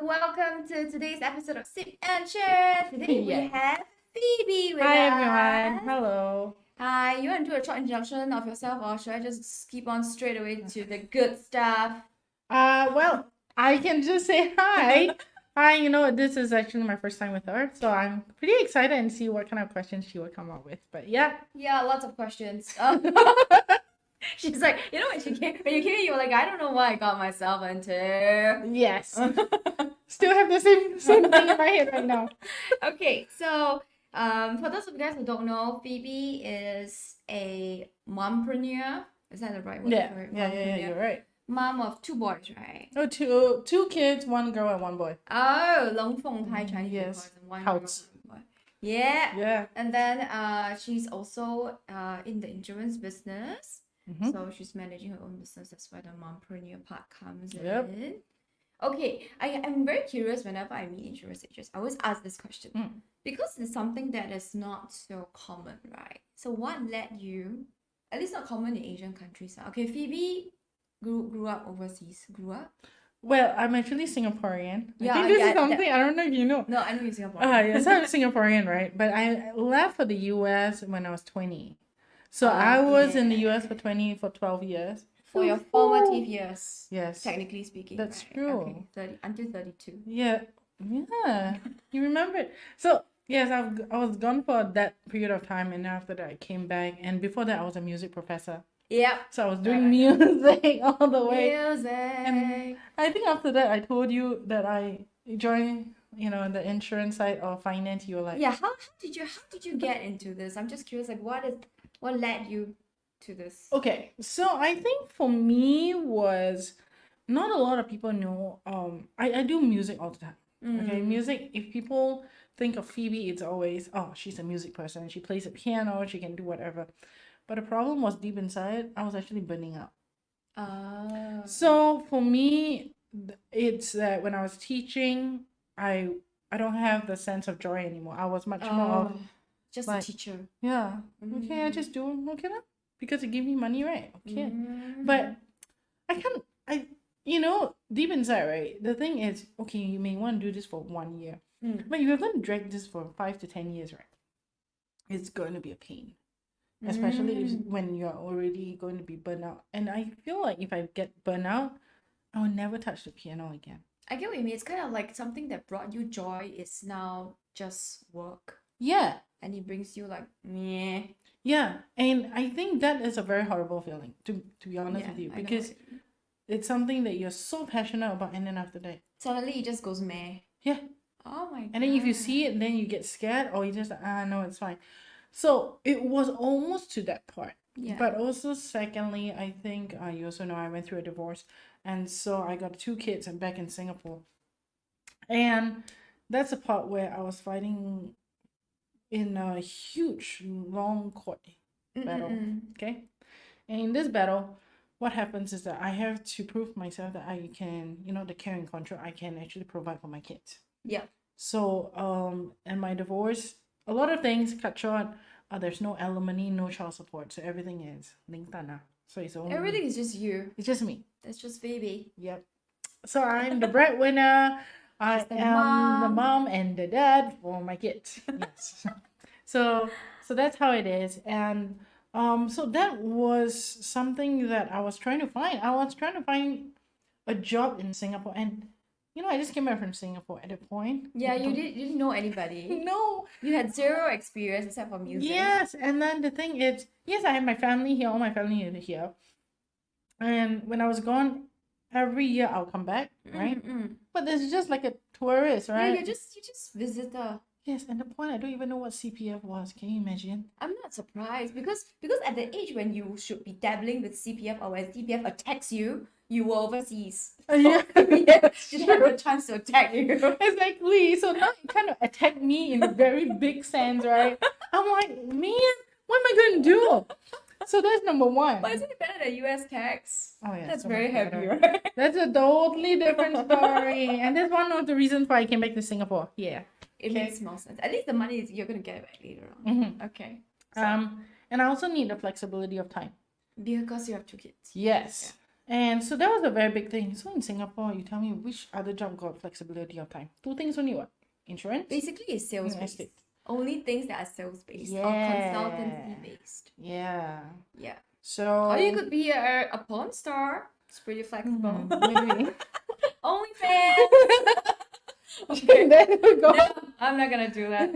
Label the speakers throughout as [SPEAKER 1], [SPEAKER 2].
[SPEAKER 1] welcome to today's episode of Sip and Share. Today we
[SPEAKER 2] Yeah.
[SPEAKER 1] have Phoebe with
[SPEAKER 2] Hi
[SPEAKER 1] us.
[SPEAKER 2] everyone. Hello.
[SPEAKER 1] Hi, you want to do a short introduction of yourself, or should I just keep on straight away to the good stuff?
[SPEAKER 2] Well, I can just say hi. Hi, this is actually my first time with her, so I'm pretty excited and see what kind of questions she will come up with. But yeah.
[SPEAKER 1] Yeah, lots of questions. She's like, when you came in, you were like, I don't know what I got myself into.
[SPEAKER 2] Yes. Still have the same thing in my head right now.
[SPEAKER 1] Okay, so for those of you guys who don't know, Phoebe is a mompreneur. Is that the right word
[SPEAKER 2] Yeah.
[SPEAKER 1] for it?
[SPEAKER 2] Yeah,
[SPEAKER 1] Mompreneur.
[SPEAKER 2] you're right.
[SPEAKER 1] Mom of two boys, right?
[SPEAKER 2] Oh, two kids, one girl and one boy.
[SPEAKER 1] Oh, Long Feng Thai Chinese
[SPEAKER 2] Yes.
[SPEAKER 1] and one
[SPEAKER 2] House.
[SPEAKER 1] girl, one boy. Yeah.
[SPEAKER 2] Yeah.
[SPEAKER 1] And then she's also in the insurance business.
[SPEAKER 2] Mhm.
[SPEAKER 1] So she's managing her own business. That's why the mompreneur part comes
[SPEAKER 2] Yep.
[SPEAKER 1] in. Okay, I'm very curious whenever I meet insurance agents. I always ask this question because it's something that is not so common, right? So what led you, at least not common in Asian countries. Okay, Phoebe grew up overseas. Grew up?
[SPEAKER 2] Well, I'm actually Singaporean.
[SPEAKER 1] Yeah,
[SPEAKER 2] I think this
[SPEAKER 1] yeah,
[SPEAKER 2] is something I don't know if you know.
[SPEAKER 1] No, I know you're Singaporean.
[SPEAKER 2] Yes, I'm Singaporean, right? But I left for the US when I was 20. So I was in the US for 12 years.
[SPEAKER 1] For your formative years.
[SPEAKER 2] Yes.
[SPEAKER 1] Technically speaking.
[SPEAKER 2] That's
[SPEAKER 1] right?
[SPEAKER 2] true.
[SPEAKER 1] Okay, until 32.
[SPEAKER 2] Yeah. Yeah. You remember it. So, yes, I was gone for that period of time, and after that I came back, and before that I was a music professor.
[SPEAKER 1] Yep.
[SPEAKER 2] So I was doing music all the way.
[SPEAKER 1] Music.
[SPEAKER 2] And I think after that I told you that I joined, the insurance side or finance. You were like,
[SPEAKER 1] Yeah, how did you get into this? I'm just curious, like what led you to this?
[SPEAKER 2] Okay, so I think for me was not a lot of people know. I do music all the time. Okay, music. If people think of Phoebe, it's always, oh, she's a music person. She plays the piano. She can do whatever. But the problem was deep inside. I was actually burning out. So for me, it's that when I was teaching, I don't have the sense of joy anymore. I was much more of
[SPEAKER 1] just
[SPEAKER 2] like,
[SPEAKER 1] a teacher.
[SPEAKER 2] yeah. Okay, I just do okay now because it gave me money, right? Okay, but I can't. Deep inside, right? The thing is, okay, you may want to do this for 1 year, but you're going to drag this for 5 to 10 years, right? It's going to be a pain, especially when you're already going to be burnt out. And I feel like if I get burnt out, I will never touch the piano again.
[SPEAKER 1] I get what you mean. It's kind of like something that brought you joy is now just work.
[SPEAKER 2] Yeah.
[SPEAKER 1] And it brings you like, meh.
[SPEAKER 2] Yeah, and I think that is a very horrible feeling, to be honest with you, because it's something that you're so passionate about, and then after that,
[SPEAKER 1] suddenly it just goes meh.
[SPEAKER 2] Yeah.
[SPEAKER 1] Oh my god.
[SPEAKER 2] And then if you see it, then you get scared, or you just no, it's fine. So it was almost to that part.
[SPEAKER 1] Yeah.
[SPEAKER 2] But also, secondly, I think you also know I went through a divorce, and so I got 2 kids. I'm back in Singapore, and that's the part where I was fighting in a huge, long court battle. Okay, and in this battle, what happens is that I have to prove myself that I can, the care and control. I can actually provide for my kids.
[SPEAKER 1] Yeah.
[SPEAKER 2] So, and my divorce, a lot of things cut short. There's no alimony, no child support, so everything is ling tana. So it's only
[SPEAKER 1] everything is just you.
[SPEAKER 2] It's just me.
[SPEAKER 1] It's just Phoebe.
[SPEAKER 2] Yep. So I'm the breadwinner. I am the mom and the dad for my kids. Yes. So that's how it is. And so that was something that I was trying to find. I was trying to find a job in Singapore, and I just came back from Singapore at a point.
[SPEAKER 1] Yeah, you didn't know anybody.
[SPEAKER 2] No.
[SPEAKER 1] You had zero experience except for music.
[SPEAKER 2] Yes, and then the thing is, yes, I have my family here, all my family is here. And when I was gone, every year I'll come back, right? But it's just like a tourist, right?
[SPEAKER 1] Yeah, you're just visitor.
[SPEAKER 2] Yes, and the point, I don't even know what CPF was. Can you imagine?
[SPEAKER 1] I'm not surprised because at the age when you should be dabbling with CPF or when CPF attacks you, you were overseas.
[SPEAKER 2] Yeah.
[SPEAKER 1] Didn't have a chance to attack you.
[SPEAKER 2] Exactly. So now it kind of attacked me in a very big sense, right? I'm like, man, what am I going to do? So that's number one.
[SPEAKER 1] But isn't it better than US tax?
[SPEAKER 2] Oh yeah,
[SPEAKER 1] that's
[SPEAKER 2] so
[SPEAKER 1] very
[SPEAKER 2] much
[SPEAKER 1] heavy,
[SPEAKER 2] better.
[SPEAKER 1] right?
[SPEAKER 2] That's a totally different story, and that's one of the reasons why I came back to Singapore. Yeah,
[SPEAKER 1] it makes more sense. At least the money is you're gonna get it back later on. Okay. So,
[SPEAKER 2] and I also need the flexibility of time
[SPEAKER 1] because you have 2 kids.
[SPEAKER 2] Yes. And so that was a very big thing. So in Singapore, you tell me which other job got flexibility of time? Two things only, what? Insurance?
[SPEAKER 1] Basically, it's sales
[SPEAKER 2] Mm,
[SPEAKER 1] based.
[SPEAKER 2] estate.
[SPEAKER 1] Only things that are sales based or
[SPEAKER 2] Yeah.
[SPEAKER 1] consultancy based.
[SPEAKER 2] Yeah.
[SPEAKER 1] Yeah.
[SPEAKER 2] So
[SPEAKER 1] Or you could be a porn star. It's pretty flexible.
[SPEAKER 2] maybe.
[SPEAKER 1] OnlyFans.
[SPEAKER 2] Okay, there we go.
[SPEAKER 1] No, I'm not gonna do that.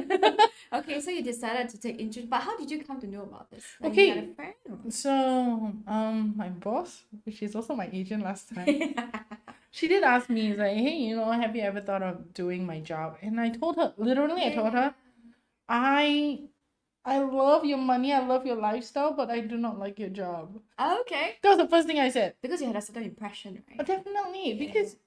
[SPEAKER 1] Okay, so you decided to take interest, but how did you come to know about this? Like, you had a friend? Or...
[SPEAKER 2] So my boss, which is also my agent last time, she did ask me, like, hey, you know, have you ever thought of doing my job? And I told her, literally, I told her, I love your money, I love your lifestyle, but I do not like your job.
[SPEAKER 1] Oh, okay.
[SPEAKER 2] That was the first thing I said.
[SPEAKER 1] Because you had a certain impression, right?
[SPEAKER 2] Definitely, because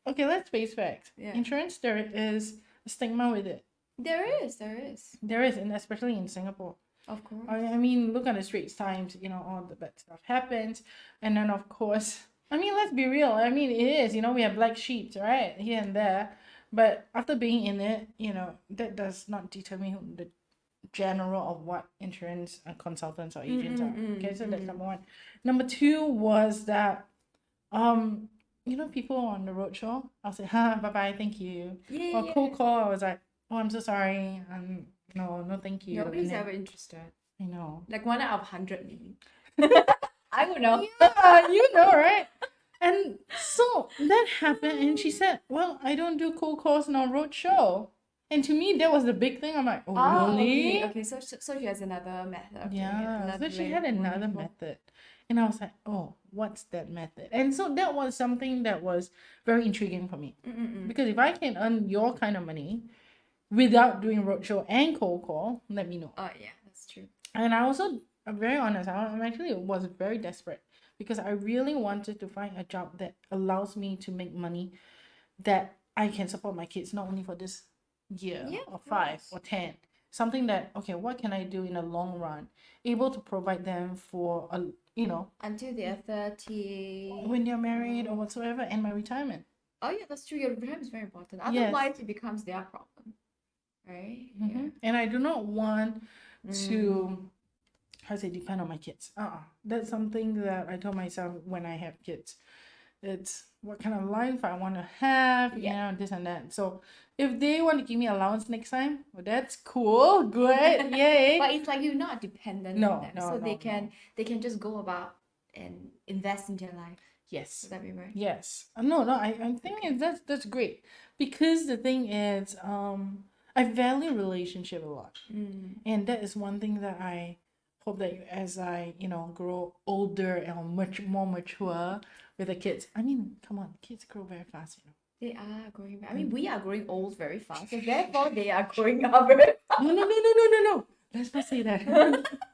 [SPEAKER 2] okay, let's face facts. Insurance, there is a stigma with it.
[SPEAKER 1] There is,
[SPEAKER 2] and especially in Singapore.
[SPEAKER 1] Of course.
[SPEAKER 2] I mean, look at the Straits Times. You know, all the bad stuff happens, and then of course, I mean, let's be real. I mean, it is. You know, we have black sheep, right, here and there, but after being in it, you know, that does not determine the general of what insurance consultants or agents are. Okay, so that's number one. Number two was that, you know, people on the roadshow, I'll say, bye bye, thank you. Or cold call, I was like, oh, I'm so sorry. No, thank you.
[SPEAKER 1] Nobody's ever interested.
[SPEAKER 2] I know.
[SPEAKER 1] Like 1 out of 100, maybe. I would know.
[SPEAKER 2] Yeah, you know, right? And so that happened, and she said, well, I don't do cold calls on roadshow. And to me, that was the big thing. I'm like, oh really?
[SPEAKER 1] Okay. So she has another method.
[SPEAKER 2] Yeah, so she had another method. And I was like, oh, what's that method? And so that was something that was very intriguing for me. Because if I can earn your kind of money without doing roadshow and cold call, let me know.
[SPEAKER 1] Oh, yeah, that's true.
[SPEAKER 2] And I also, I'm very honest, I'm actually was very desperate because I really wanted to find a job that allows me to make money that I can support my kids, not only for this year or 5 or 10. Something that, okay, what can I do in the long run? Able to provide them for a, you know,
[SPEAKER 1] until they're 30,
[SPEAKER 2] when they're married or whatsoever, and my retirement.
[SPEAKER 1] Oh yeah, that's true. Your retirement is very important. Otherwise, it becomes their problem, right?
[SPEAKER 2] Yeah. And I do not want to, how to say, depend on my kids. That's something that I told myself when I have kids. It's what kind of life I want to have, you know, this and that. So if they want to give me allowance next time, well, that's cool, good, yay.
[SPEAKER 1] But it's like you're not dependent on them, so they can just go about and invest in their life.
[SPEAKER 2] Yes.
[SPEAKER 1] Would that be right?
[SPEAKER 2] Yes. I think that's great, because the thing is, I value relationship a lot, and that is one thing that I hope that as I, you know, grow older and much more mature with the kids. I mean, come on, kids grow very fast, you know.
[SPEAKER 1] They are growing. I mean, we are growing old very fast, so therefore they are growing up very fast.
[SPEAKER 2] No. Let's not say that.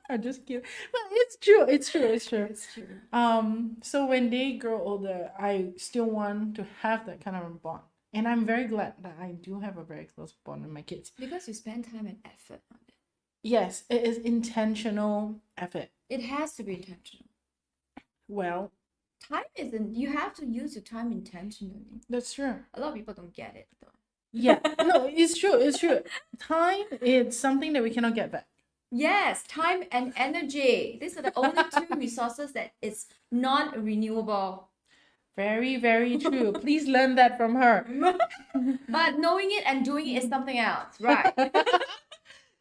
[SPEAKER 2] I'm just kidding. But it's true. It's true. So when they grow older, I still want to have that kind of bond. And I'm very glad that I do have a very close bond with my kids.
[SPEAKER 1] Because you spend time and effort on it.
[SPEAKER 2] Yes, it is intentional effort.
[SPEAKER 1] It has to be intentional.
[SPEAKER 2] Well,
[SPEAKER 1] time isn't. You have to use your time intentionally.
[SPEAKER 2] That's true.
[SPEAKER 1] A lot of people don't get it though.
[SPEAKER 2] Yeah, no, it's true. Time is something that we cannot get back.
[SPEAKER 1] Yes, time and energy. These are the only two resources that is non-renewable.
[SPEAKER 2] Very, very true. Please learn that from her.
[SPEAKER 1] But knowing it and doing it is something else, right?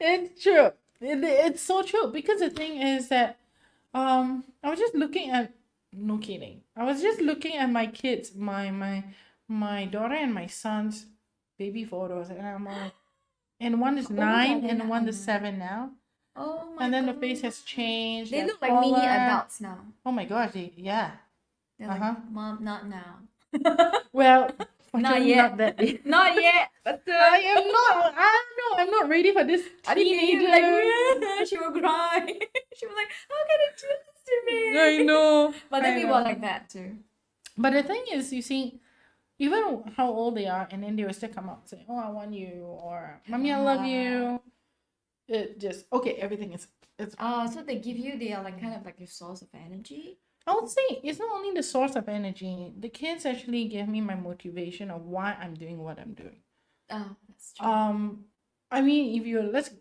[SPEAKER 2] It's true. It's so true, because the thing is that I was just looking at, no kidding, I was just looking at my kids, my daughter and my son's baby photos, and I'm like, and one is 9 and one is 7 now.
[SPEAKER 1] Oh my god.
[SPEAKER 2] And then the face has changed.
[SPEAKER 1] They look like mini adults now.
[SPEAKER 2] Oh my gosh,
[SPEAKER 1] They're like, Mom, not now.
[SPEAKER 2] Well,
[SPEAKER 1] not yet. Not yet. But
[SPEAKER 2] I'm not ready for this teenager.
[SPEAKER 1] Like, she will cry. She was like, how can you do this to me?
[SPEAKER 2] I know.
[SPEAKER 1] But then we were like that too.
[SPEAKER 2] But the thing is, you see, even how old they are, and then they will still come out and say, oh, I want you, or Mommy, I love you. It just, okay, everything is.
[SPEAKER 1] So they give you, they are like kind of like your source of energy?
[SPEAKER 2] I would say it's not only the source of energy. The kids actually give me my motivation of why I'm doing what I'm doing.
[SPEAKER 1] Oh, that's true.
[SPEAKER 2] I mean,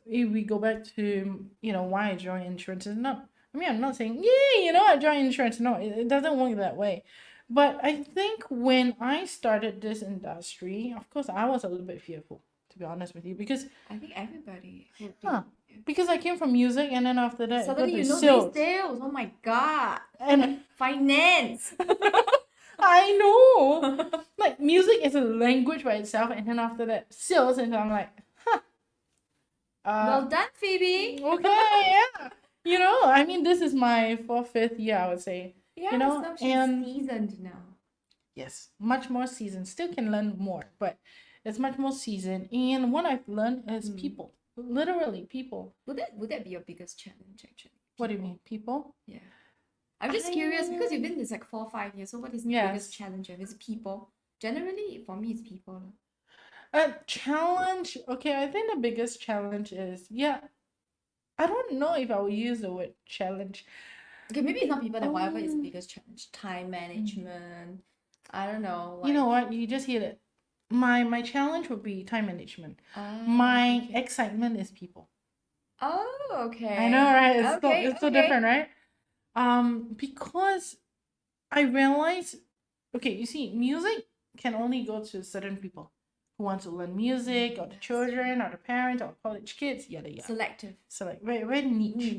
[SPEAKER 2] if we go back to, you know, why I joined insurance, it's not I mean, I'm not saying, yeah, you know, I joined insurance. No, it doesn't work that way. But I think when I started this industry, of course, I was a little bit fearful, to be honest with you, because
[SPEAKER 1] I think everybody would be.
[SPEAKER 2] huh, because I came from music, and then after that,
[SPEAKER 1] Suddenly,
[SPEAKER 2] I
[SPEAKER 1] you
[SPEAKER 2] got to
[SPEAKER 1] know,
[SPEAKER 2] sales.
[SPEAKER 1] sales. Oh my God.
[SPEAKER 2] And
[SPEAKER 1] Finance.
[SPEAKER 2] I know, like music is a language by itself, and then after that, sales, and I'm like,
[SPEAKER 1] Well done, Phoebe.
[SPEAKER 2] okay, yeah. You know, I mean, this is my fourth, fifth year, I would say.
[SPEAKER 1] Yeah,
[SPEAKER 2] You know,
[SPEAKER 1] so she's
[SPEAKER 2] and
[SPEAKER 1] seasoned now.
[SPEAKER 2] yes, much more seasoned. Still can learn more, but it's much more seasoned. And what I've learned is people, literally people.
[SPEAKER 1] Would that be your biggest challenge actually?
[SPEAKER 2] What do you mean, people?
[SPEAKER 1] Yeah. I'm just curious because you've been this like 4 or 5 years. So what is the biggest challenge? Is it people? Generally, for me, it's people.
[SPEAKER 2] A challenge. Okay, I think the biggest challenge is I don't know if I will use the word challenge.
[SPEAKER 1] Okay, maybe it's not people. Then whatever is the biggest challenge, time management. I don't know.
[SPEAKER 2] You know what? You just hit it. My challenge would be time management. My excitement is people.
[SPEAKER 1] Oh, okay.
[SPEAKER 2] I know, right? It's so different, right? Because I realize, okay, you see, music can only go to certain people who want to learn music, or the children, or the parents, or college kids, yada yada.
[SPEAKER 1] Selective.
[SPEAKER 2] Select, very niche.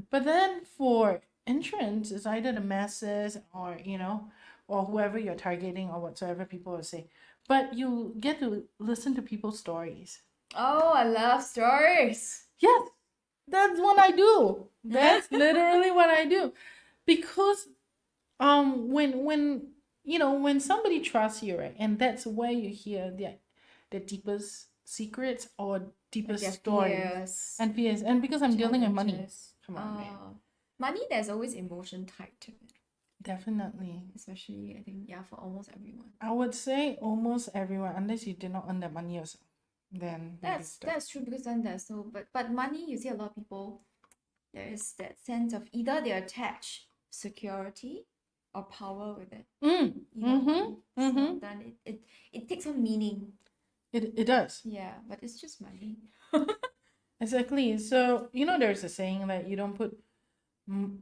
[SPEAKER 2] But then for insurance, it's either the masses, or you know, or whoever you're targeting, or whatsoever people will say. But you get to listen to people's stories.
[SPEAKER 1] Oh, I love stories.
[SPEAKER 2] Yes, that's what I do. That's literally what I do. Because when you know, when somebody trusts you, right, and that's where you hear the deepest secrets or deepest stories and fears. And because I'm dealing with money. Come on, man.
[SPEAKER 1] Money, there's always emotion tied to it.
[SPEAKER 2] Definitely.
[SPEAKER 1] Especially, I think, for almost everyone.
[SPEAKER 2] I would say almost everyone, unless you did not earn that money yourself. Then
[SPEAKER 1] that's true, because then there's so but money, you see a lot of people, there is that sense of either they attach security or power with it. So then it takes on meaning.
[SPEAKER 2] It does.
[SPEAKER 1] Yeah, but it's just money.
[SPEAKER 2] Exactly. So you know, there's a saying that you don't put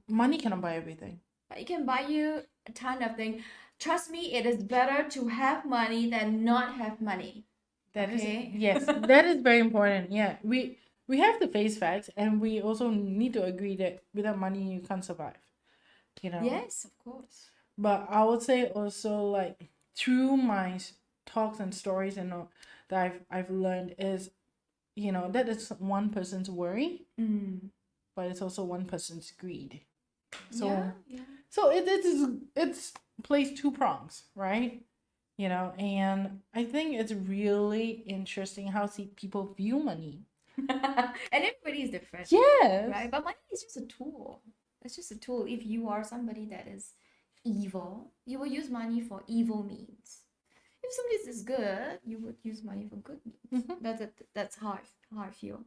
[SPEAKER 2] money cannot buy everything.
[SPEAKER 1] But it can buy you a ton of things. Trust me, it is better to have money than not have money.
[SPEAKER 2] That is yes, that is very important. Yeah, we have to face facts, and we also need to agree that without money you can't survive. You know.
[SPEAKER 1] Yes, of course.
[SPEAKER 2] But I would say also, like, through my talks and stories and all that I've learned is, you know, that is one person's worry, but it's also one person's greed. So so it's plays two prongs, right? You know, and I think it's really interesting how people view money.
[SPEAKER 1] And everybody is different.
[SPEAKER 2] Yes.
[SPEAKER 1] Right? But money is just a tool. It's just a tool. If you are somebody that is evil, you will use money for evil means. If somebody is good, you would use money for good means. That's how I feel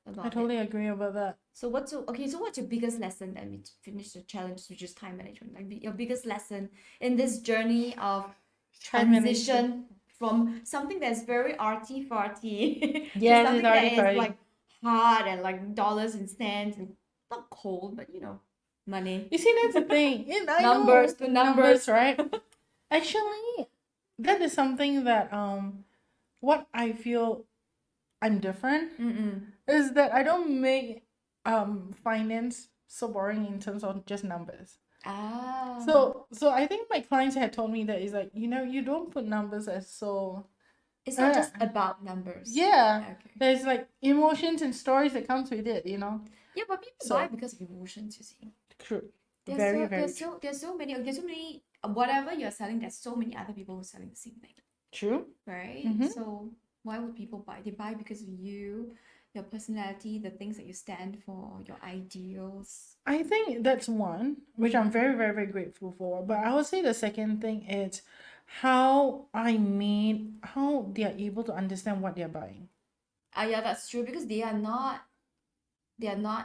[SPEAKER 1] about it.
[SPEAKER 2] I totally agree about that.
[SPEAKER 1] So what's your biggest lesson? Then we finish the challenge, which is time management. Like your biggest lesson in this journey of transition from something that's very arty-farty to something that is like hard and like dollars and cents and not cold, but you know, money.
[SPEAKER 2] You see, that's the thing.
[SPEAKER 1] Numbers to numbers,
[SPEAKER 2] right? Actually, that is something that what I feel I'm different is that I don't make finance so boring in terms of just numbers. So I think my clients had told me that is like, you know, you don't put numbers as so.
[SPEAKER 1] It's not just about numbers.
[SPEAKER 2] Yeah. Okay. There's like emotions and stories that comes with it, you know.
[SPEAKER 1] Yeah, but people buy because of emotions, you see.
[SPEAKER 2] True.
[SPEAKER 1] There's so many whatever you're selling, there's so many other people who are selling the same thing.
[SPEAKER 2] True.
[SPEAKER 1] Right? So why would people buy? They buy because of you, your personality, the things that you stand for, your ideals.
[SPEAKER 2] I think that's one, which I'm very, very, very grateful for. But I would say the second thing is how they are able to understand what they're buying.
[SPEAKER 1] Yeah, that's true, because they are not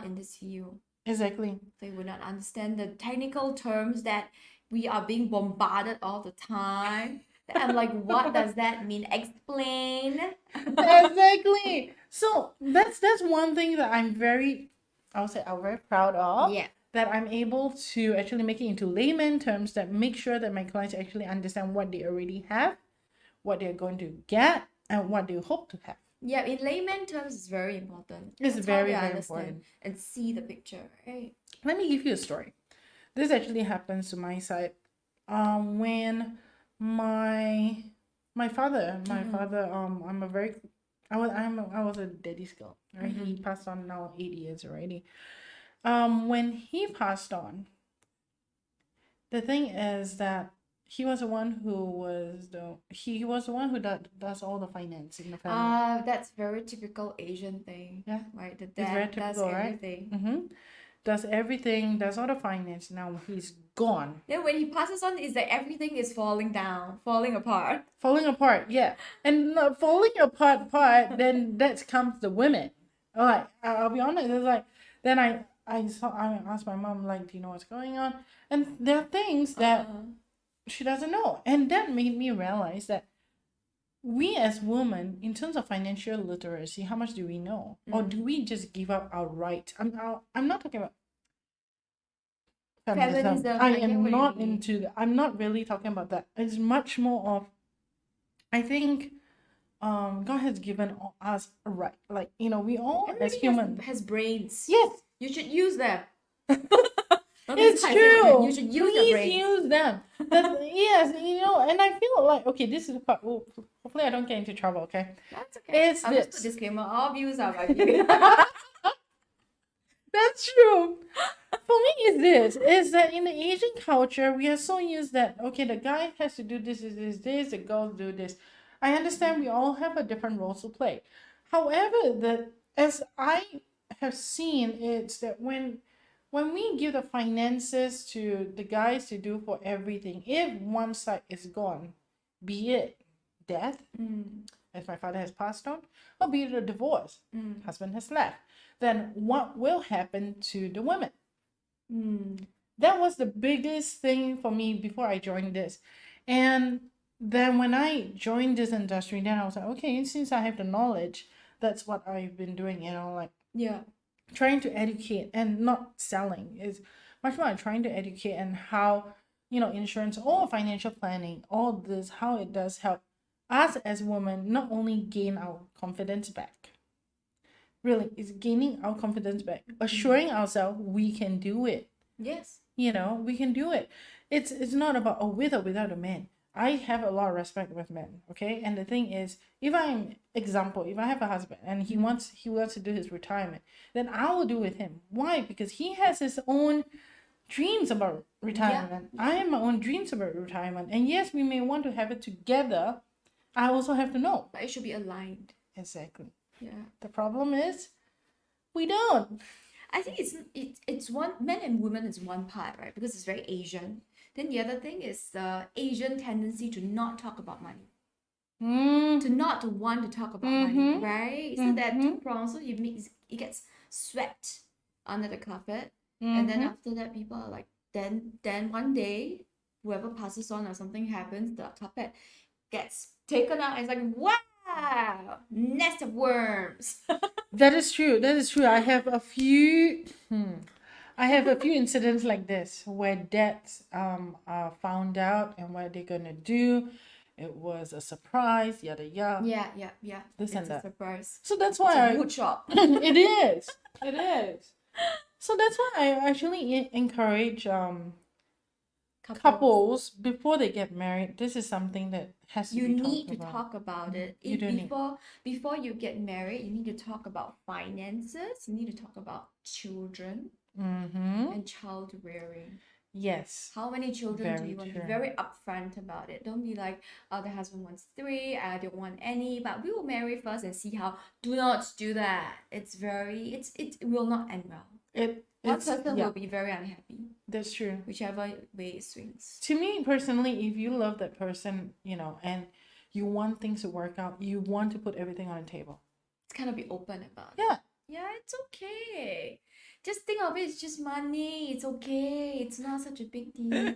[SPEAKER 1] in this field.
[SPEAKER 2] Exactly.
[SPEAKER 1] They would not understand the technical terms that we are being bombarded all the time. I'm like, what does that mean? Explain.
[SPEAKER 2] Exactly. So that's one thing that I'm very proud of.
[SPEAKER 1] Yeah.
[SPEAKER 2] that I'm able to actually make it into layman terms that make sure that my clients actually understand what they already have, what they're going to get, and what they hope to have.
[SPEAKER 1] Yeah, in layman terms, it's very important.
[SPEAKER 2] It's
[SPEAKER 1] That's
[SPEAKER 2] very,
[SPEAKER 1] how they
[SPEAKER 2] very
[SPEAKER 1] understand
[SPEAKER 2] important.
[SPEAKER 1] and see the picture, right?
[SPEAKER 2] Let me give you a story. This actually happens to my side. When my father, I was a daddy's girl, right? He passed on now 8 years already. When he passed on, the thing is that he was the one who does all the finance in the family.
[SPEAKER 1] That's very typical Asian thing.
[SPEAKER 2] Yeah,
[SPEAKER 1] right. The
[SPEAKER 2] it's very
[SPEAKER 1] dad does
[SPEAKER 2] typical, right?
[SPEAKER 1] everything.
[SPEAKER 2] Does everything, does all the finance. Now he's gone.
[SPEAKER 1] Then when he passes on, it's like everything is falling down, falling apart.
[SPEAKER 2] Falling apart, yeah. And falling apart part, then that comes the women. Like, I'll be honest, it's like, then I asked my mom, like, do you know what's going on? And there are things that she doesn't know. And that made me realize that we as women, in terms of financial literacy, how much do we know? Or do we just give up our right? I'm not talking about feminism. I am not into that. I'm not really talking about that. It's much more of, I think, God has given us a right. Like, we all
[SPEAKER 1] Everybody
[SPEAKER 2] as humans
[SPEAKER 1] has brains.
[SPEAKER 2] Yes,
[SPEAKER 1] You should use them.
[SPEAKER 2] it's true.
[SPEAKER 1] You should use
[SPEAKER 2] Please
[SPEAKER 1] your brains.
[SPEAKER 2] use them. Yes, and I feel like, okay, this is the part. Oh, hopefully I don't get into trouble. Okay,
[SPEAKER 1] That's okay.
[SPEAKER 2] It's
[SPEAKER 1] I'll
[SPEAKER 2] this.
[SPEAKER 1] just put disclaimer. All views are my views.
[SPEAKER 2] That's true. For me, is that in the Asian culture, we are so used that, okay, the guy has to do this, the girls do this. I understand we all have a different roles to play. However, as I have seen, it's that when we give the finances to the guys to do for everything, if one side is gone, be it death, as my father has passed on, or be it a divorce, husband has left, then what will happen to the women? That was the biggest thing for me before I joined this. And then when I joined this industry, then I was like, okay, since I have the knowledge, that's what I've been doing, like trying to educate and not selling. Is much more trying to educate and how, insurance or financial planning, all this, how it does help us as women not only gain our confidence back. Really, it's gaining our confidence back, assuring ourselves we can do it.
[SPEAKER 1] Yes.
[SPEAKER 2] We can do it. It's not about with or without a man. I have a lot of respect with men, okay? And the thing is, if I have a husband and he wants to do his retirement, then I will do with him. Why? Because he has his own dreams about retirement. I have my own dreams about retirement. And yes, we may want to have it together. I also have to know.
[SPEAKER 1] But it should be aligned.
[SPEAKER 2] Exactly.
[SPEAKER 1] Yeah.
[SPEAKER 2] The problem is, we don't.
[SPEAKER 1] I think it's one, men and women is one part, right? Because it's very Asian. Then the other thing is the Asian tendency to not talk about money. To not want to talk about money, right? So that two prongs, so it gets swept under the carpet. And then after that, people are like, then one day, whoever passes on or something happens, the carpet gets taken out and it's like, wow, nest of worms.
[SPEAKER 2] That is true. I have a few incidents like this where dads are found out and what they're gonna do. It was a surprise, yada yada.
[SPEAKER 1] Yeah.
[SPEAKER 2] This and that.
[SPEAKER 1] Surprise.
[SPEAKER 2] So that's why
[SPEAKER 1] it's a wood shop.
[SPEAKER 2] It is. So that's why I actually encourage couples before they get married. This is something that has to be talked about.
[SPEAKER 1] You need to talk about it. Before you get married, you need to talk about finances. You need to talk about children and child rearing.
[SPEAKER 2] Yes.
[SPEAKER 1] How many children do you want? Be very upfront about it. Don't be like, oh, the husband wants 3, I don't want any, but we will marry first and see how. Do not do that. It will not end well. One person will be very unhappy.
[SPEAKER 2] That's true.
[SPEAKER 1] Whichever way it swings.
[SPEAKER 2] To me personally, if you love that person, and you want things to work out, you want to put everything on the table.
[SPEAKER 1] It's kind of be open about
[SPEAKER 2] it.
[SPEAKER 1] Yeah, it's okay. Just think of it, it's just money. It's okay. It's not such a big deal.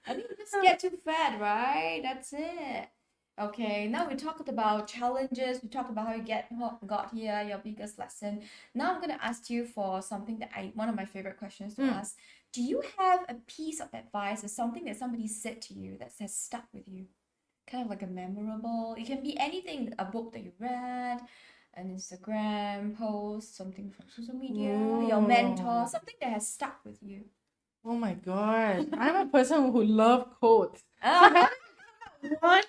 [SPEAKER 1] I mean, just get too fat, right? That's it. Okay, now we talked about challenges. We talked about how you got here, your biggest lesson. Now I'm gonna ask you for something that one of my favorite questions to ask. do you have a piece of advice or something that somebody said to you that has stuck with you? Kind of like a memorable, it can be anything, a book that you read, an Instagram post, something from social media, your mentor, something that has stuck with you.
[SPEAKER 2] Oh my god, I'm a person who loves quotes.
[SPEAKER 1] Ah.
[SPEAKER 2] One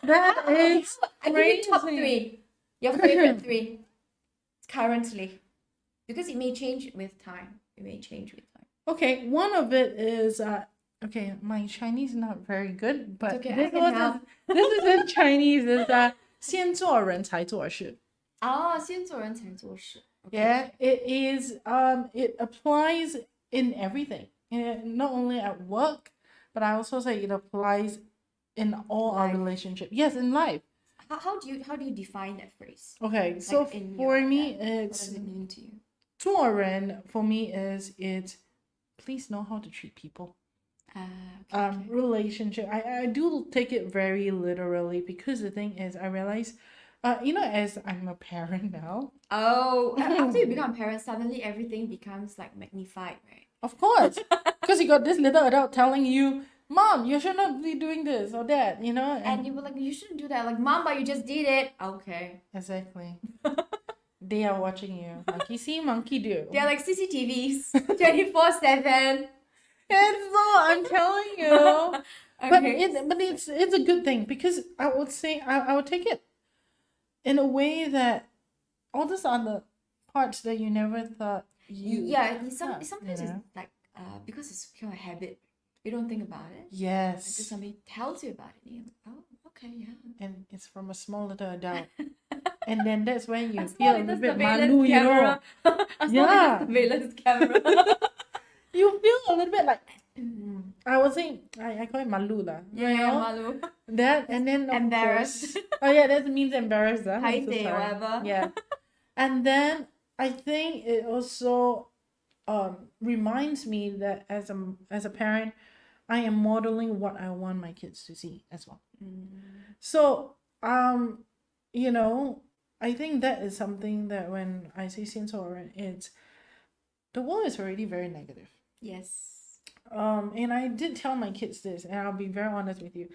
[SPEAKER 2] that is
[SPEAKER 1] I give you top
[SPEAKER 2] crazy.
[SPEAKER 1] 3. Your favorite 3 currently, because it may change with time. It may change with time.
[SPEAKER 2] Okay, one of it is okay, my Chinese is not very good, but
[SPEAKER 1] okay,
[SPEAKER 2] this is in Chinese. Is 先做人才做事.
[SPEAKER 1] 先做人才做事. Okay.
[SPEAKER 2] Yeah, it is. It applies in everything, not only at work, but I also say it applies in all our relationships. Yes, in life.
[SPEAKER 1] How do you define that phrase?
[SPEAKER 2] Okay, so
[SPEAKER 1] like
[SPEAKER 2] for me,
[SPEAKER 1] what
[SPEAKER 2] it's
[SPEAKER 1] does it mean to you?
[SPEAKER 2] 做人 for me is please know how to treat people.
[SPEAKER 1] Okay.
[SPEAKER 2] Relationship. I do take it very literally because the thing is, I realize, as I'm a parent now.
[SPEAKER 1] Oh, after you become a parent, suddenly everything becomes like magnified, right?
[SPEAKER 2] Of course, because you got this little adult telling you, "Mom, you should not be doing this or that,"
[SPEAKER 1] and you were like, "You shouldn't do that." Like, "Mom, but you just did it." Okay.
[SPEAKER 2] Exactly. They are watching you. Monkey see, monkey do.
[SPEAKER 1] They're like CCTVs, 24/7.
[SPEAKER 2] It's so, I'm telling you. Okay. But it's a good thing because I would say I would take it in a way that all these other parts that you never thought you
[SPEAKER 1] sometimes it's like because it's become a habit, you don't think about it.
[SPEAKER 2] Yes.
[SPEAKER 1] Until somebody tells you about it, and you're like, oh, okay, yeah.
[SPEAKER 2] And it's from a small little adult. And then that's when you
[SPEAKER 1] a
[SPEAKER 2] feel a little bit malu, you know.
[SPEAKER 1] Yeah. Surveillance camera.
[SPEAKER 2] You feel a little bit like I was saying I call it malu lah.
[SPEAKER 1] Yeah, malu.
[SPEAKER 2] That and then
[SPEAKER 1] embarrassed.
[SPEAKER 2] Oh yeah, that means embarrassed.
[SPEAKER 1] Whatever.
[SPEAKER 2] Yeah. And then I think it also reminds me that as a parent, I am modeling what I want my kids to see as well. So I think that is something that when I say 先做人, it's the world is already very negative.
[SPEAKER 1] Yes.
[SPEAKER 2] And I did tell my kids this, and I'll be very honest with you.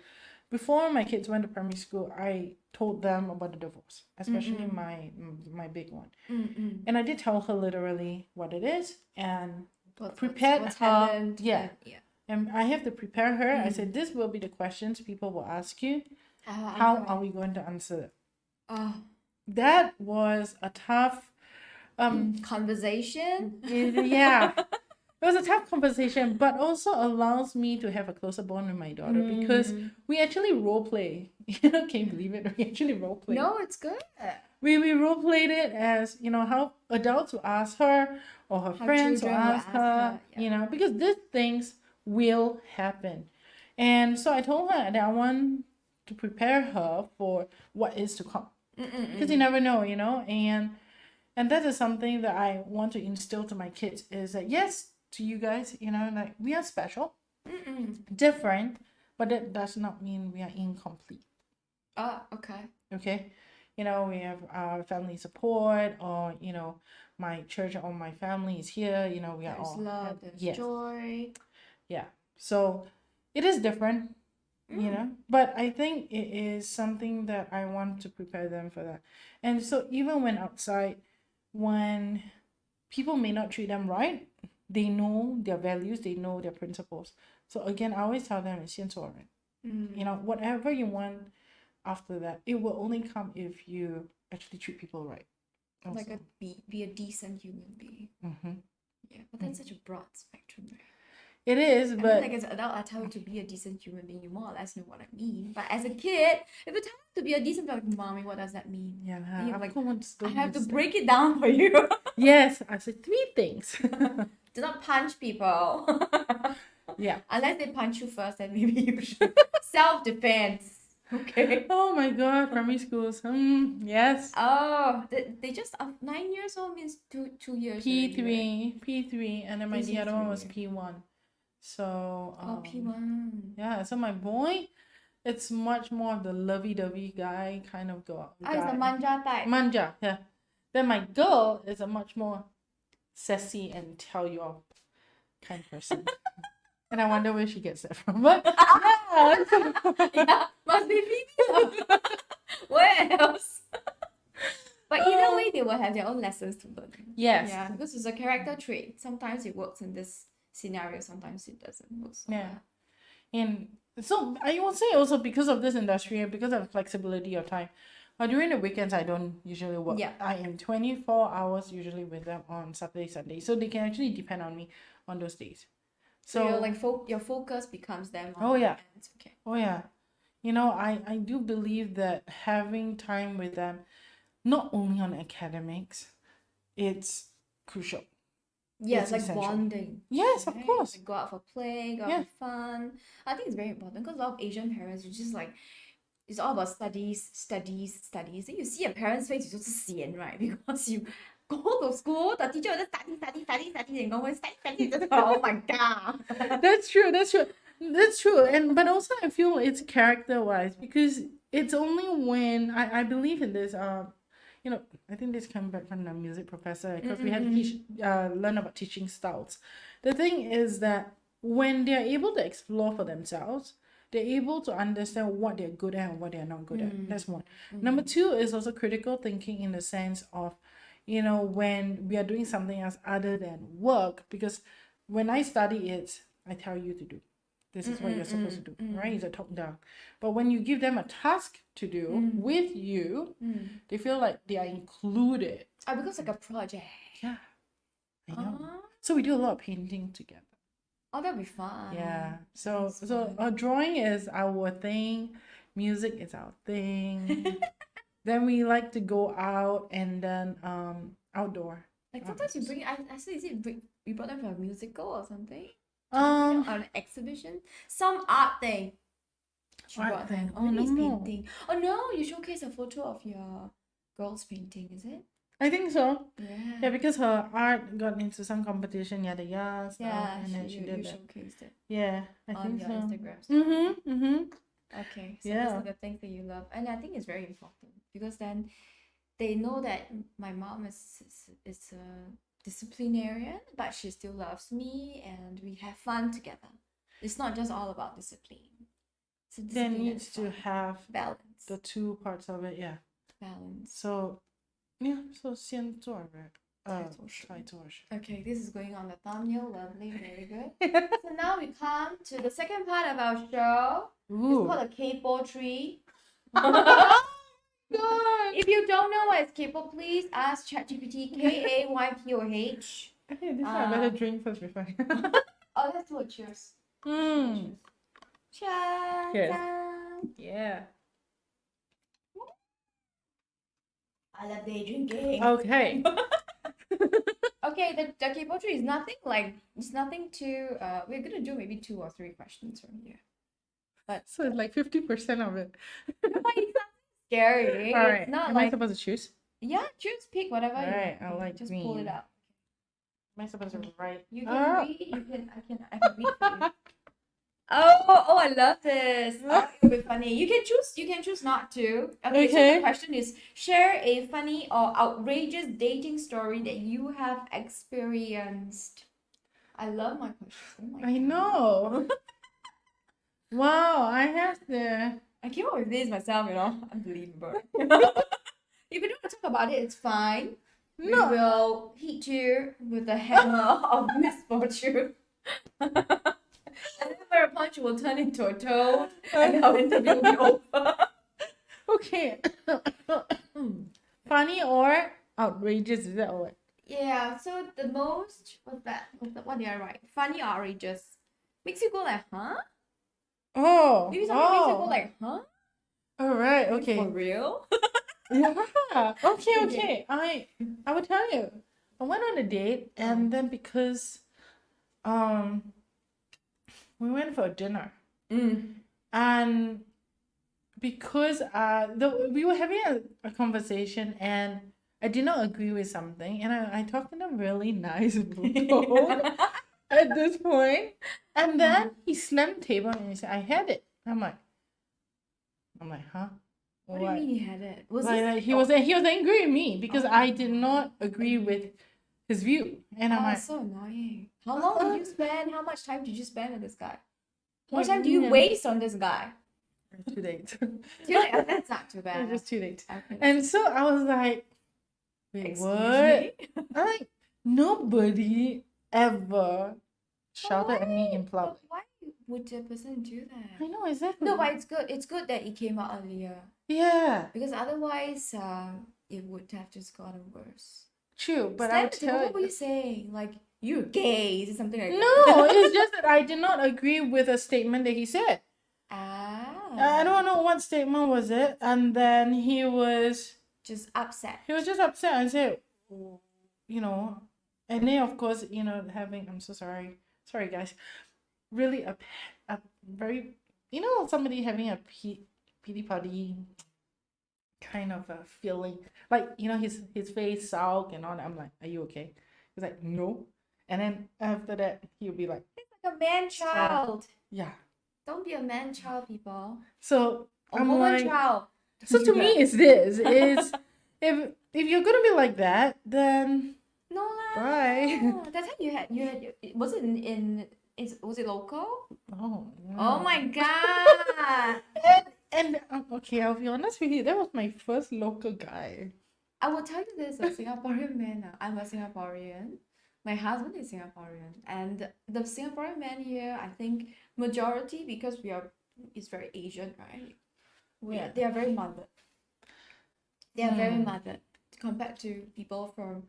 [SPEAKER 2] Before my kids went to primary school, I told them about the divorce, especially my big one. And I did tell her literally what it is and prepared
[SPEAKER 1] what's
[SPEAKER 2] her.
[SPEAKER 1] Happened.
[SPEAKER 2] Yeah. And I have to prepare her. I said, this will be the questions people will ask you. How are we going to answer it? That was a tough
[SPEAKER 1] conversation.
[SPEAKER 2] Yeah. It was a tough conversation, but also allows me to have a closer bond with my daughter because we actually role play. Can you believe it? We actually role play.
[SPEAKER 1] No, it's good.
[SPEAKER 2] We role played it as, how adults will ask her or her friends will ask her, because these things will happen. And so I told her that I want to prepare her for what is to come. Because you never know, and that is something that I want to instill to my kids is that, yes, to you guys, like we are special, different, but that does not mean we are incomplete.
[SPEAKER 1] Okay.
[SPEAKER 2] Okay. We have our family support, or, my church or my family is here, we are all
[SPEAKER 1] love, there's joy.
[SPEAKER 2] Yeah. So it is different, but I think it is something that I want to prepare them for that. And so even when outside, when people may not treat them right, they know their values, they know their principles. So again, I always tell them, 先做人. Whatever you want after that, it will only come if you actually treat people right.
[SPEAKER 1] Also. Like be a decent human being. Yeah, but that's such a broad spectrum, right?
[SPEAKER 2] It is, but
[SPEAKER 1] I mean, like as an adult, I tell you to be a decent human being. You more or less know what I mean. But as a kid, if you tell me to be a decent, like, mommy, what does that mean?
[SPEAKER 2] Yeah,
[SPEAKER 1] I have to break it down for you.
[SPEAKER 2] Yes, I said 3 things.
[SPEAKER 1] Do not punch people.
[SPEAKER 2] Yeah.
[SPEAKER 1] Unless they punch you first, then maybe you should. Self-defense. Okay.
[SPEAKER 2] Oh my god, primary schools. Yes.
[SPEAKER 1] Oh, they just 9 years old means two years.
[SPEAKER 2] P3, and then the other one was P1. So
[SPEAKER 1] P1.
[SPEAKER 2] Yeah, so my boy, it's much more of the lovey-dovey guy kind of girl.
[SPEAKER 1] It's the manja type.
[SPEAKER 2] Manja, yeah. Then my girl is a much more sassy and tell you off kind person. And I wonder where she gets that from. But yeah.
[SPEAKER 1] Yeah, must be Phoebe. Where else? But either way, they will have their own lessons to learn.
[SPEAKER 2] Yes.
[SPEAKER 1] Yeah, because it's a character trait. Sometimes it works in this scenario, sometimes it doesn't work so
[SPEAKER 2] Yeah.
[SPEAKER 1] well.
[SPEAKER 2] And so I would say also because of this industry and because of flexibility of time, during the weekends I don't usually work.
[SPEAKER 1] Yeah.
[SPEAKER 2] I am 24 hours usually with them on Saturday, Sunday. So they can actually depend on me on those days.
[SPEAKER 1] So you're like your focus becomes them.
[SPEAKER 2] Oh, yeah.
[SPEAKER 1] Weekends. Okay.
[SPEAKER 2] Oh yeah. You know, I do believe that having time with them, not only on academics, it's crucial.
[SPEAKER 1] Yeah,
[SPEAKER 2] It's
[SPEAKER 1] like
[SPEAKER 2] essential.
[SPEAKER 1] bonding.
[SPEAKER 2] Yes, of
[SPEAKER 1] Right?
[SPEAKER 2] course.
[SPEAKER 1] Like go out for play, go out for fun. I think it's very important because a lot of Asian parents are just like, it's all about studies. Then you see a parent's face, you're just sian, right? Because you go to school, the teacher will just study, and go home, study. Oh my god.
[SPEAKER 2] That's true. And but also I feel it's character wise because it's only when I believe in this you know, I think this came back from the music professor because we had to teach learn about teaching styles. The thing is that when they're able to explore for themselves, they're able to understand what they're good at and what they're not good at. That's one. Number two is also critical thinking in the sense of, you know, when we are doing something else other than work, because when I study it, I tell you to do. This is what you're supposed to do, right? It's a top down. But when you give them a task to do with you, they feel like they are included.
[SPEAKER 1] Oh, because like a project.
[SPEAKER 2] Yeah, I know. So we do a lot of painting together.
[SPEAKER 1] Oh, that'd be fun.
[SPEAKER 2] Yeah. So drawing is our thing. Music is our thing. Then we like to go out and then outdoor.
[SPEAKER 1] Like sometimes you bring. I see. You brought them for a musical or something? An exhibition, some art thing.
[SPEAKER 2] Art thing.
[SPEAKER 1] Oh, maybe it's painting. Oh no, you showcase a photo of your girl's painting, is it?
[SPEAKER 2] I think so.
[SPEAKER 1] Yeah.
[SPEAKER 2] Yeah, because her art got into some competition, yada yada stuff,
[SPEAKER 1] Yeah,
[SPEAKER 2] and then she did
[SPEAKER 1] you
[SPEAKER 2] that.
[SPEAKER 1] showcased it
[SPEAKER 2] Yeah, I
[SPEAKER 1] on
[SPEAKER 2] think
[SPEAKER 1] your
[SPEAKER 2] so.
[SPEAKER 1] Instagram story.
[SPEAKER 2] Mm-hmm.
[SPEAKER 1] Okay, so
[SPEAKER 2] Yeah.
[SPEAKER 1] these are the things that you love, and I think it's very important because then they know that my mom is a disciplinarian, but she still loves me, and we have fun together. It's not just all about discipline. So
[SPEAKER 2] There
[SPEAKER 1] discipline
[SPEAKER 2] needs
[SPEAKER 1] and
[SPEAKER 2] to
[SPEAKER 1] fun.
[SPEAKER 2] have
[SPEAKER 1] balance.
[SPEAKER 2] the two parts of it, yeah.
[SPEAKER 1] Balance.
[SPEAKER 2] So, yeah, so 先做人
[SPEAKER 1] 才做事.
[SPEAKER 2] 才做事.
[SPEAKER 1] Okay, this is going on the thumbnail. Lovely, very good. So now we come to the second part of our show.
[SPEAKER 2] Ooh.
[SPEAKER 1] It's called a K-pop tree.
[SPEAKER 2] God.
[SPEAKER 1] If you don't know what is K-pop, please ask ChatGPT. K-A-Y-P-O-H.
[SPEAKER 2] Okay, this one I better drink first before.
[SPEAKER 1] Oh, let's do a cheers.
[SPEAKER 2] Mm.
[SPEAKER 1] Cheers.
[SPEAKER 2] Cheers. Yeah.
[SPEAKER 1] I love day drinking.
[SPEAKER 2] Okay.
[SPEAKER 1] Okay, the K-pop tree is nothing like, it's nothing to, we're gonna do maybe 2 or 3 questions from here. But
[SPEAKER 2] So it's like 50% of it.
[SPEAKER 1] no, it's not scary.
[SPEAKER 2] All right.
[SPEAKER 1] It's not
[SPEAKER 2] Am
[SPEAKER 1] like,
[SPEAKER 2] I supposed to choose?
[SPEAKER 1] yeah, choose, pick whatever
[SPEAKER 2] All
[SPEAKER 1] you
[SPEAKER 2] right,
[SPEAKER 1] want.
[SPEAKER 2] I like
[SPEAKER 1] Just pull
[SPEAKER 2] green.
[SPEAKER 1] it up.
[SPEAKER 2] Am I supposed to write?
[SPEAKER 1] You can read, I can read for you. Oh, I love this. Oh, it'll be funny. You can choose not to. Okay, so
[SPEAKER 2] Okay.
[SPEAKER 1] the question is, share a funny or outrageous dating story that you have experienced. I love my questions. Oh my
[SPEAKER 2] I
[SPEAKER 1] God.
[SPEAKER 2] know. Wow, I have the.
[SPEAKER 1] I came up with this myself, Unbelievable. If you don't want to talk about it, it's fine. We
[SPEAKER 2] No.
[SPEAKER 1] will hit you with the hammer of misfortune. And then a punch will turn into a toad, and our interview will be over.
[SPEAKER 2] Okay. Funny or outrageous? Is that what?
[SPEAKER 1] Yeah, so the most, what did I write? Funny or outrageous? Makes you go like, huh?
[SPEAKER 2] Oh.
[SPEAKER 1] Maybe something makes you go like, huh?
[SPEAKER 2] All right.
[SPEAKER 1] For
[SPEAKER 2] Okay.
[SPEAKER 1] real?
[SPEAKER 2] Yeah. Okay.
[SPEAKER 1] Okay.
[SPEAKER 2] Okay. I will tell you. I went on a date, and then because we went for dinner, and because we were having a conversation, and I did not agree with something, and I talked in a really nice tone at this point, and then he slammed the table and he said, "I had it." I'm like, huh?
[SPEAKER 1] What do you mean he had it? Was
[SPEAKER 2] Like,
[SPEAKER 1] this...
[SPEAKER 2] he was angry with me because I did not agree with his view. And I'm like,
[SPEAKER 1] so annoying. How long did you spend? How much time did you spend with this guy? How much
[SPEAKER 2] Like,
[SPEAKER 1] time do you
[SPEAKER 2] yeah.
[SPEAKER 1] waste on this guy?
[SPEAKER 2] 2 days.
[SPEAKER 1] That's not too bad.
[SPEAKER 2] Just 2 days.
[SPEAKER 1] Okay.
[SPEAKER 2] And so I was like, wait,
[SPEAKER 1] Excuse
[SPEAKER 2] what?
[SPEAKER 1] me?
[SPEAKER 2] I'm like, nobody ever shouted
[SPEAKER 1] But
[SPEAKER 2] at me in
[SPEAKER 1] But
[SPEAKER 2] public.
[SPEAKER 1] why would the person do that?
[SPEAKER 2] I know, exactly.
[SPEAKER 1] No, but it's good. It's good that it came out earlier
[SPEAKER 2] Yeah,
[SPEAKER 1] because otherwise, it would have just gotten worse.
[SPEAKER 2] true. But
[SPEAKER 1] Stand
[SPEAKER 2] I'll
[SPEAKER 1] at the table,
[SPEAKER 2] tell
[SPEAKER 1] what were
[SPEAKER 2] you.
[SPEAKER 1] you saying? Like, you're gay? Is it something like that?
[SPEAKER 2] No, it's just that I did not agree with a statement that he said. I
[SPEAKER 1] Ah,
[SPEAKER 2] don't know what statement was it. And then he was
[SPEAKER 1] just upset.
[SPEAKER 2] just upset and said, you know, and then of course, having, I'm so sorry. Sorry guys. Really a very, somebody having a pity party kind of a feeling. Like, his face sulk and all that. I'm like, are you okay? He's like, no. And then after that, he'll be like,
[SPEAKER 1] It's like a man-child.
[SPEAKER 2] yeah.
[SPEAKER 1] Don't be a man-child, people.
[SPEAKER 2] So
[SPEAKER 1] Or
[SPEAKER 2] I'm like,
[SPEAKER 1] woman-child.
[SPEAKER 2] so to me, it's this. It's if you're gonna be like that, then
[SPEAKER 1] No lah.
[SPEAKER 2] bye.
[SPEAKER 1] That time you had was it was it local?
[SPEAKER 2] Oh,
[SPEAKER 1] Oh my god.
[SPEAKER 2] and okay, I'll be honest with you. That was my first local guy.
[SPEAKER 1] I will tell you this, a Singaporean man. I'm a Singaporean. My husband is Singaporean, and the Singaporean men here, I think majority because is very Asian, right?
[SPEAKER 2] Yeah.
[SPEAKER 1] They are very mothered. They are very mothered compared to people from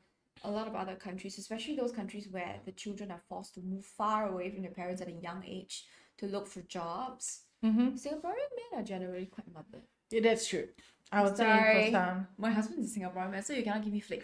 [SPEAKER 1] a lot of other countries, especially those countries where the children are forced to move far away from their parents at a young age to look for jobs. Singaporean men are generally quite mothered.
[SPEAKER 2] Yeah, that's true. I would say
[SPEAKER 1] Sorry.
[SPEAKER 2] for some.
[SPEAKER 1] My husband is a Singaporean man, so you cannot give me flick.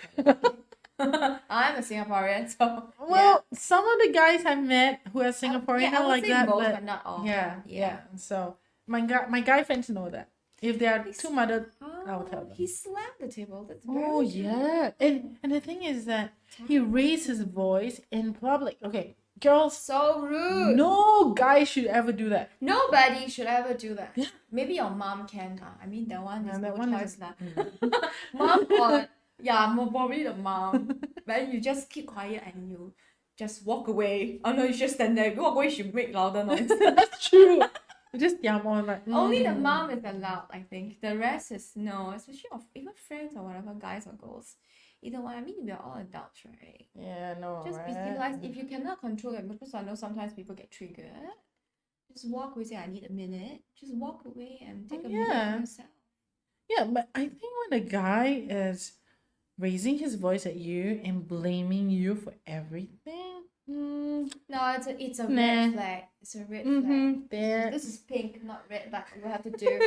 [SPEAKER 1] I'm a Singaporean, so
[SPEAKER 2] Well, some of the guys I've met who are Singaporean
[SPEAKER 1] I
[SPEAKER 2] are
[SPEAKER 1] would
[SPEAKER 2] like
[SPEAKER 1] say
[SPEAKER 2] that,
[SPEAKER 1] most,
[SPEAKER 2] but
[SPEAKER 1] but not all.
[SPEAKER 2] yeah. So my guy friends know that if they are too mothered, I'll tell them.
[SPEAKER 1] He slammed the table. That's very
[SPEAKER 2] Oh yeah, and the thing is that he raised his voice in public. Okay, girls,
[SPEAKER 1] so rude.
[SPEAKER 2] no guy should ever do that.
[SPEAKER 1] Nobody should ever do that.
[SPEAKER 2] Yeah.
[SPEAKER 1] Maybe your mom can. I mean, that one is
[SPEAKER 2] that
[SPEAKER 1] no
[SPEAKER 2] one
[SPEAKER 1] choice
[SPEAKER 2] is-
[SPEAKER 1] lah. Mom or probably the mom. But you just keep quiet and you just walk away. Oh no, you just stand there. If you walk away, you make louder noise.
[SPEAKER 2] That's true. Just on like.
[SPEAKER 1] Only the mom is allowed, I think. The rest is no, especially of even friends or whatever, guys or girls. Either one. I mean, we are all adults, right?
[SPEAKER 2] Yeah, no.
[SPEAKER 1] Just be civilized. If you cannot control it, because I know sometimes people get triggered. Just walk away. Say, I need a minute. Just walk away and take a minute for yourself.
[SPEAKER 2] Yeah, but I think when a guy is raising his voice at you and blaming you for everything,
[SPEAKER 1] No, it's a
[SPEAKER 2] Nah.
[SPEAKER 1] red flag. It's a red flag.
[SPEAKER 2] there.
[SPEAKER 1] This is pink, not red, but we'll have to do.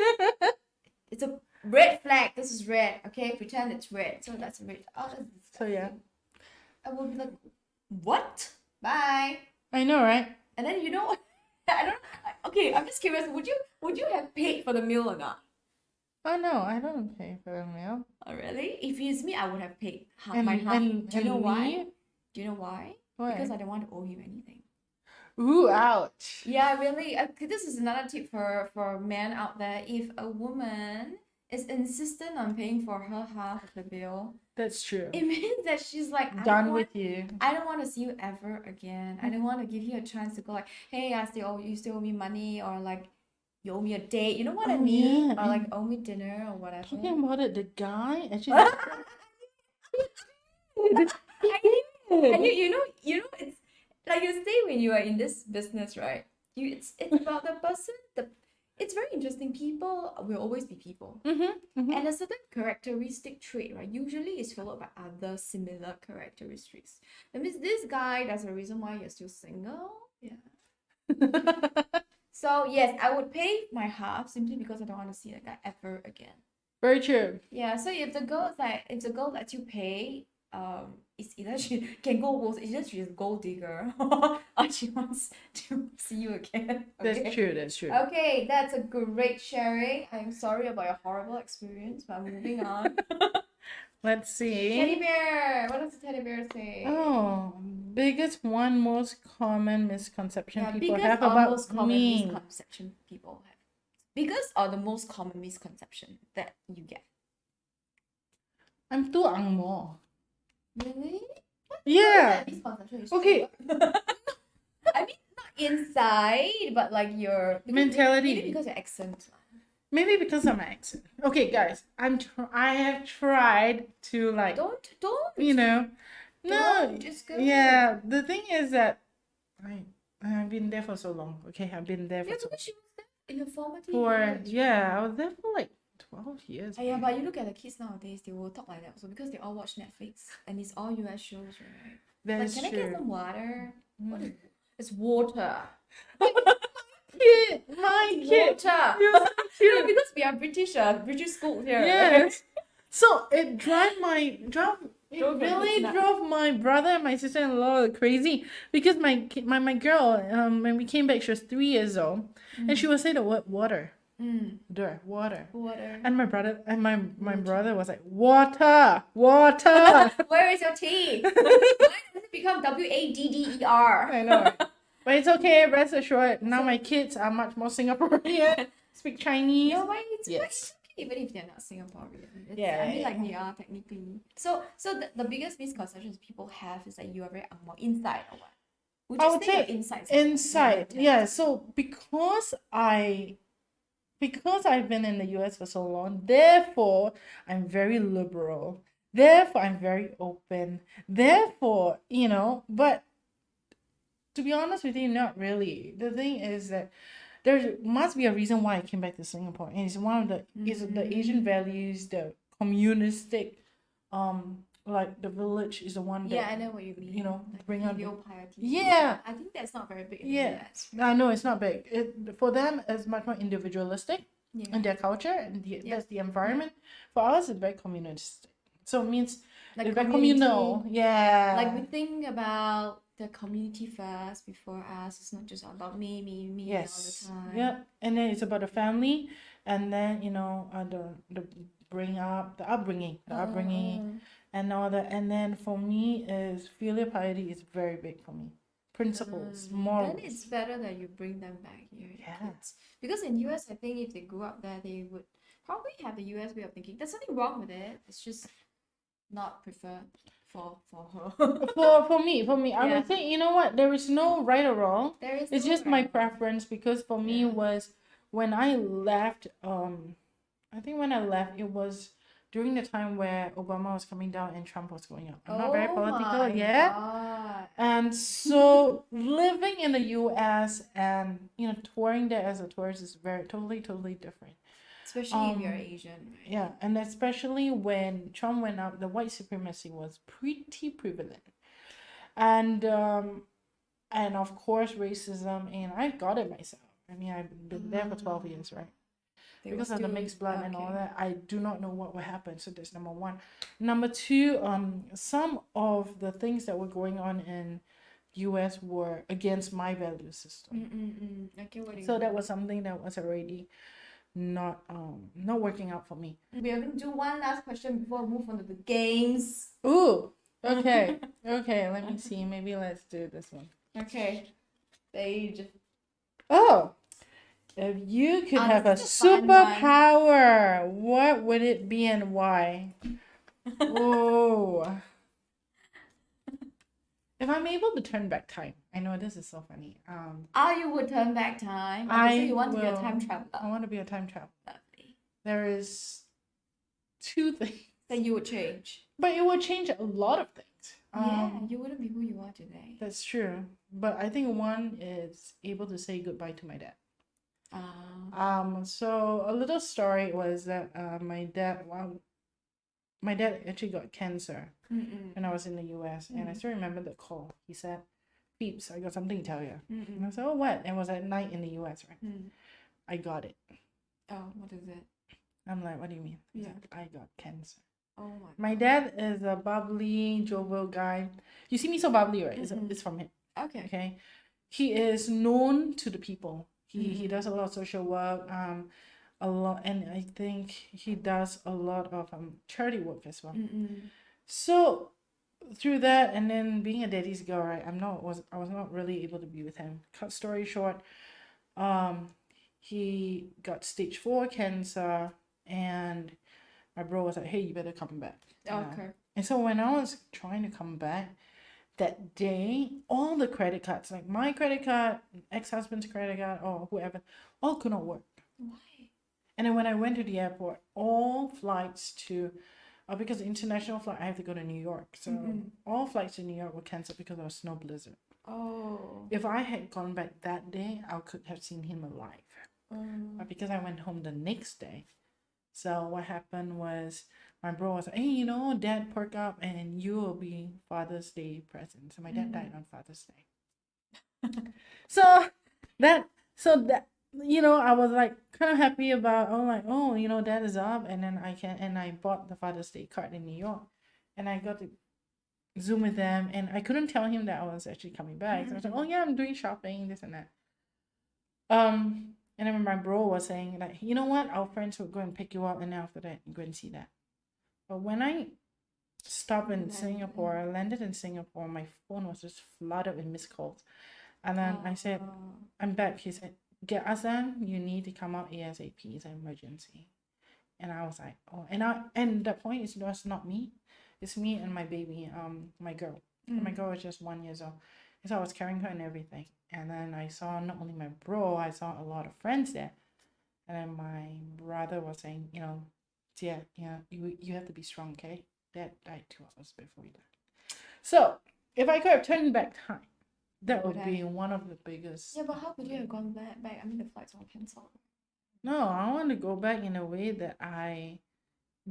[SPEAKER 1] It's a red flag. This is red. Okay, pretend it's red. So that's a red. Oh, that's disgusting.
[SPEAKER 2] So yeah,
[SPEAKER 1] I will be like, what? Bye.
[SPEAKER 2] I know, right?
[SPEAKER 1] And then I don't. Okay, I'm just curious. Would you have paid for the meal or not?
[SPEAKER 2] Oh no, I don't pay for the meal.
[SPEAKER 1] Oh really? If it's me, I would have paid half
[SPEAKER 2] And-
[SPEAKER 1] my half.
[SPEAKER 2] and-
[SPEAKER 1] Do you know
[SPEAKER 2] and
[SPEAKER 1] why?
[SPEAKER 2] me?
[SPEAKER 1] Do you know why?
[SPEAKER 2] Why?
[SPEAKER 1] Because I don't want to owe you anything.
[SPEAKER 2] Ooh, ouch.
[SPEAKER 1] Yeah, really. This is another tip for men out there. If a woman is insistent on paying for her half of the bill,
[SPEAKER 2] That's true.
[SPEAKER 1] it means that she's like,
[SPEAKER 2] Done with you.
[SPEAKER 1] I don't want to see you ever again. I don't want to give you a chance to go like, hey, you still owe me money, or like you owe me a date. You know what I
[SPEAKER 2] Oh,
[SPEAKER 1] mean?
[SPEAKER 2] yeah,
[SPEAKER 1] Or like owe me dinner or whatever.
[SPEAKER 2] Talking about it, the guy actually.
[SPEAKER 1] And you know, it's like you say when you are in this business, right? It's about the person. It's very interesting. People will always be people, and a certain characteristic trait, right? Usually is followed by other similar characteristics. That means this guy. That's the reason why you're still single. Yeah. So yes, I would pay my half simply because I don't want to see that guy ever again.
[SPEAKER 2] Very true.
[SPEAKER 1] Yeah. So if the girl lets you pay, it's either she can go both. It's just she's a gold digger, or she wants to see you again. Okay?
[SPEAKER 2] That's true. That's true.
[SPEAKER 1] Okay, that's a great sharing. I'm sorry about your horrible experience, but moving on.
[SPEAKER 2] Let's see.
[SPEAKER 1] Teddy bear. What does the teddy bear say?
[SPEAKER 2] Oh, biggest one most common misconception people
[SPEAKER 1] biggest
[SPEAKER 2] have
[SPEAKER 1] or
[SPEAKER 2] about
[SPEAKER 1] most common
[SPEAKER 2] me.
[SPEAKER 1] misconception people have. Biggest or the most common misconception that you get.
[SPEAKER 2] I'm too angmo.
[SPEAKER 1] Really?
[SPEAKER 2] Yeah.
[SPEAKER 1] Misconception is
[SPEAKER 2] Okay.
[SPEAKER 1] true. I mean, not inside, but like your
[SPEAKER 2] Mentality.
[SPEAKER 1] Maybe because your accent.
[SPEAKER 2] Maybe because of my accent. Okay, guys, I have tried to like,
[SPEAKER 1] Don't.
[SPEAKER 2] you know, no,
[SPEAKER 1] Don't, it's good.
[SPEAKER 2] yeah. The thing is that I've been there for so long. Okay, I've been there for
[SPEAKER 1] Yeah,
[SPEAKER 2] so
[SPEAKER 1] because she was there in your formative
[SPEAKER 2] for
[SPEAKER 1] years,
[SPEAKER 2] yeah, I was there for like 12 years.
[SPEAKER 1] Yeah, but you look at the kids nowadays, they will talk like that also because they all watch Netflix and it's all US shows, right?
[SPEAKER 2] That's
[SPEAKER 1] Like, can I
[SPEAKER 2] true.
[SPEAKER 1] get some water? What is it's water.
[SPEAKER 2] Kid, my kid.
[SPEAKER 1] Water.
[SPEAKER 2] You're so
[SPEAKER 1] No,
[SPEAKER 2] cute.
[SPEAKER 1] because we are British school here.
[SPEAKER 2] Yes. So it
[SPEAKER 1] Drove your
[SPEAKER 2] really
[SPEAKER 1] kids nuts.
[SPEAKER 2] drove my brother and my sister-in-law crazy because my girl when we came back she was 3 years old and she would say the word water. Water.
[SPEAKER 1] Water.
[SPEAKER 2] And my brother was like water.
[SPEAKER 1] Where is your T? Why does it become WADDER?
[SPEAKER 2] I know. But it's okay, rest assured. Now my kids are much more Singaporean, speak Chinese.
[SPEAKER 1] No, why it's
[SPEAKER 2] Yes.
[SPEAKER 1] okay, even if they're not Singaporean.
[SPEAKER 2] Yeah,
[SPEAKER 1] I mean, like
[SPEAKER 2] yeah.
[SPEAKER 1] they are technically. So the biggest misconceptions people have is that you are very more inside or what? Would
[SPEAKER 2] I
[SPEAKER 1] you
[SPEAKER 2] would
[SPEAKER 1] say
[SPEAKER 2] say
[SPEAKER 1] you're inside?
[SPEAKER 2] inside. Yeah. So because I've been in the US for so long, therefore I'm very liberal. Therefore I'm very open. Therefore, but to be honest with you, not really. The thing is that there must be a reason why I came back to Singapore. And it's one of the is the Asian values, the communistic, like the village is the one that
[SPEAKER 1] Yeah, I know what you mean. Like
[SPEAKER 2] bring out
[SPEAKER 1] filial piety.
[SPEAKER 2] Yeah.
[SPEAKER 1] I think that's not very big in
[SPEAKER 2] Yeah.
[SPEAKER 1] the US.
[SPEAKER 2] I know it's not big. For them it's much more individualistic
[SPEAKER 1] Yeah.
[SPEAKER 2] in their culture and that's the environment. For us it's very communistic. So it means
[SPEAKER 1] Like
[SPEAKER 2] it's very
[SPEAKER 1] community.
[SPEAKER 2] communal. Yeah.
[SPEAKER 1] Like we think about the community first before us. It's not just all about me
[SPEAKER 2] Yes.
[SPEAKER 1] all the time.
[SPEAKER 2] Yeah. And then it's about the family and then the upbringing and all that. And then for me is filial piety is very big for me. Principles, morals.
[SPEAKER 1] Then it's better that you bring them back here.
[SPEAKER 2] Yeah.
[SPEAKER 1] Kids. Because in US, I think if they grew up there, they would probably have the US way of thinking. There's nothing wrong with it. It's just not preferred for her.
[SPEAKER 2] for me, I
[SPEAKER 1] Yeah.
[SPEAKER 2] would say, you know what? There is no right or wrong.
[SPEAKER 1] There is
[SPEAKER 2] It's
[SPEAKER 1] no
[SPEAKER 2] just
[SPEAKER 1] right
[SPEAKER 2] my
[SPEAKER 1] or wrong.
[SPEAKER 2] preference because for me
[SPEAKER 1] Yeah.
[SPEAKER 2] was when I left. I think when I left, it was during the time where Obama was coming down and Trump was going up. I'm not very political,
[SPEAKER 1] my
[SPEAKER 2] yeah.
[SPEAKER 1] God.
[SPEAKER 2] And so living in the US and touring there as a tourist is very totally different.
[SPEAKER 1] Especially if you're Asian. Right?
[SPEAKER 2] Yeah, and especially when Trump went up, the white supremacy was pretty prevalent. And of course racism, and I got it myself. I mean, I've been there for 12 years, right?
[SPEAKER 1] They
[SPEAKER 2] Because
[SPEAKER 1] were
[SPEAKER 2] of the
[SPEAKER 1] still-
[SPEAKER 2] mixed blood and all
[SPEAKER 1] okay.
[SPEAKER 2] that, I do not know what will happen. So that's number one. Number two, some of the things that were going on in US were against my value system.
[SPEAKER 1] Okay, what do you
[SPEAKER 2] So
[SPEAKER 1] mean?
[SPEAKER 2] that was something that was already not working out for me.
[SPEAKER 1] We are going to do one last question before we move on to the games.
[SPEAKER 2] Ooh, okay. Okay, let me see. Maybe let's do this one.
[SPEAKER 1] Okay. Stage.
[SPEAKER 2] Oh, if you could have a
[SPEAKER 1] this is a fun one.
[SPEAKER 2] superpower, what would it be and why? Oh. If I'm able to turn back time, I know this is so funny.
[SPEAKER 1] You would turn back time. Okay, so you want to be a time
[SPEAKER 2] I
[SPEAKER 1] traveler.
[SPEAKER 2] want to be a time traveler.
[SPEAKER 1] Lovely.
[SPEAKER 2] There is two things,
[SPEAKER 1] Then you would change.
[SPEAKER 2] but it would change a lot of things.
[SPEAKER 1] Yeah, you wouldn't be who you are today.
[SPEAKER 2] That's true. But I think one is able to say goodbye to my dad. So a little story was that my dad actually got cancer when I was in the US, and I still remember the call. He said, "Phoebe, I got something to tell you." And I said, "Oh, what?" It was at night in the US, right? I got it.
[SPEAKER 1] Oh, what is it?
[SPEAKER 2] I'm like, "What do you mean?" He
[SPEAKER 1] Yeah.
[SPEAKER 2] said, "I got cancer."
[SPEAKER 1] Oh
[SPEAKER 2] My dad is a bubbly, jovial guy. You see me so bubbly, right? It's from him.
[SPEAKER 1] Okay.
[SPEAKER 2] Okay, he is known to the people. He does a lot of social work, a lot, and I think he does a lot of charity work as well. So through that, and then being a daddy's girl, right? I was not really able to be with him. Cut story short, he got stage 4 cancer, and my bro was like, "Hey, you better come back."
[SPEAKER 1] Okay.
[SPEAKER 2] And so when I was trying to come back, that day, all the credit cards, like my credit card, ex-husband's credit card, or whoever, all could not work.
[SPEAKER 1] Why?
[SPEAKER 2] And then when I went to the airport, all flights to, because the international flight, I have to go to New York. So all flights to New York were cancelled because of a snow blizzard.
[SPEAKER 1] Oh.
[SPEAKER 2] If I had gone back that day, I could have seen him alive. But because I went home the next day, so what happened was my bro was like, hey, you know, Dad, perk up and you will be Father's Day present. So my dad died on Father's Day. so that, you know, I was like kind of happy about, oh, you know, Dad is up, and then I bought the Father's Day card in New York, and I got to Zoom with them, and I couldn't tell him that I was actually coming back. So I was like, oh yeah, I'm doing shopping, this and that. And then my bro was saying, like, you know what, our friends will go and pick you up, and then after that, you go and see that. But when I stopped in Singapore, I landed in Singapore, my phone was just flooded with missed calls. And then I said, I'm back. He said, get us done. You need to come out ASAP. It's an emergency. And I was like, oh, and that point is just not me. It's me and my baby, my girl. My girl was just 1 year old. So I was carrying her and everything. And then I saw not only my bro, I saw a lot of friends there. And then my brother was saying, you know, you have to be strong, okay? Dad died 2 hours before he died. So if I could have turned back time, that would be one of the biggest.
[SPEAKER 1] Yeah, but how could you have gone back? I mean, the flights were cancelled.
[SPEAKER 2] No, I want to go back in a way that I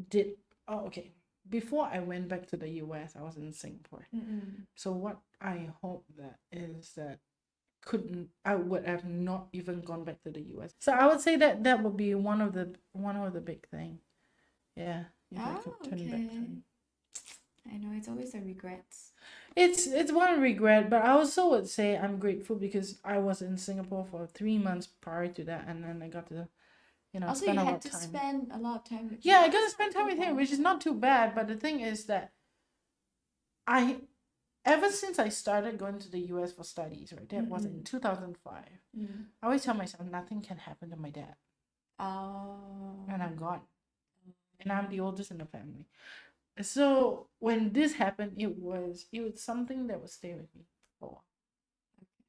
[SPEAKER 2] did. Oh, okay. Before I went back to the US, I was in Singapore. So what I hope that is that I would have not even gone back to the US. So I would say that would be one of the big thing. Yeah. If I could turn back time.
[SPEAKER 1] I know it's always the regrets.
[SPEAKER 2] It's one regret, but I also would say I'm grateful because I was in Singapore for 3 months prior to that, and then I got to, you know,
[SPEAKER 1] Also,
[SPEAKER 2] spend
[SPEAKER 1] you
[SPEAKER 2] a lot
[SPEAKER 1] had
[SPEAKER 2] of
[SPEAKER 1] to
[SPEAKER 2] time.
[SPEAKER 1] spend a lot of time with
[SPEAKER 2] Yeah, I got to spend time with him, which is not too bad. But the thing is that ever since I started going to the US for studies, right, that was in 2005. I always tell myself nothing can happen to my dad.
[SPEAKER 1] Oh.
[SPEAKER 2] And I'm gone. And I'm the oldest in the family. So when this happened, it was something that would stay with me for.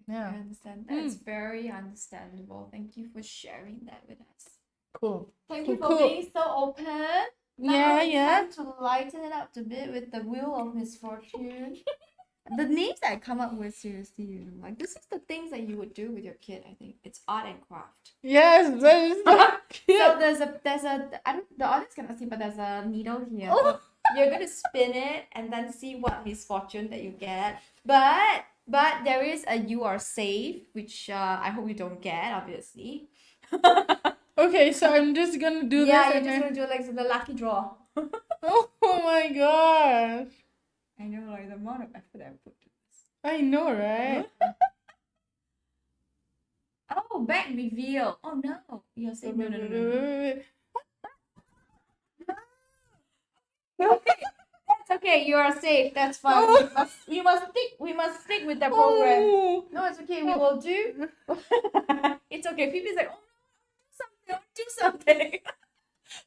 [SPEAKER 2] Yeah.
[SPEAKER 1] I understand. That's very understandable. Thank you for sharing that with us.
[SPEAKER 2] Cool.
[SPEAKER 1] Thank you for being so open. Now it's time to lighten it up a bit with the Wheel of Misfortune. The names that I come up with, seriously, you know, like this is the things that you would do with your kid. I think it's art and craft.
[SPEAKER 2] Yes, that is so cute.
[SPEAKER 1] So the audience cannot see, but there's a needle here. Oh. You're gonna spin it and then see what misfortune that you get. But there is a you are safe, which I hope you don't get, obviously.
[SPEAKER 2] Okay, so I'm just gonna do this.
[SPEAKER 1] Yeah, you're just gonna do like the lucky draw.
[SPEAKER 2] Oh my gosh.
[SPEAKER 1] I know, like the amount of effort I put to this.
[SPEAKER 2] I know, right?
[SPEAKER 1] Oh, back reveal. Oh no. You're saying no. Okay, that's okay. You are safe. That's fine. Oh. We must stick with the program. Oh. No, it's okay. We will do. It's okay. Phoebe's like, oh, do something.